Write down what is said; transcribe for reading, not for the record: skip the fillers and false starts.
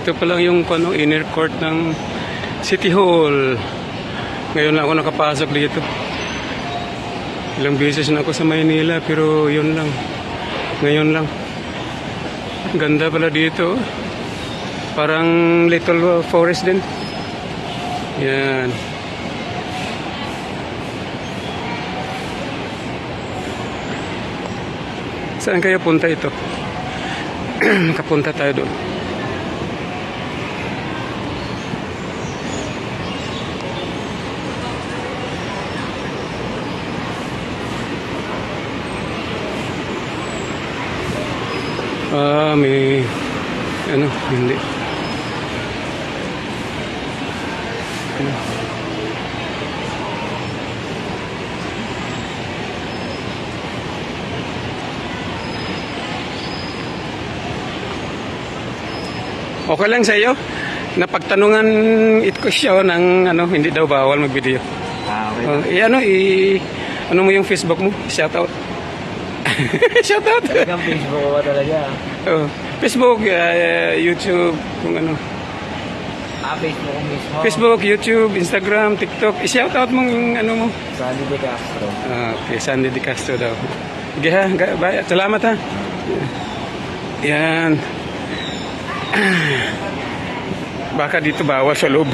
Ito pa lang yung inner court ng City Hall. Ngayon lang ako nakapasok dito. Ilang beses na ako sa Maynila pero yun lang. Ngayon lang. Ganda pala dito. Parang little forest din. Yan. Saan kaya punta ito? Makapunta tayo doon. May hindi. Okay lang sa iyo? Napagtanungan ito siya ng hindi daw bawal mag-video. Okay. Ano mo yung Facebook mo? Shout out. Shout out. Talagang Facebook ko talaga. Facebook, YouTube, kung ano. Facebook mismo. Facebook, YouTube, Instagram, TikTok. I-shout out mo yung mo. Sandy De Castro. Okay, Sandy De Castro daw. Sige ha, bye. Salamat ha. Yan. Baka dito bawal sa loob.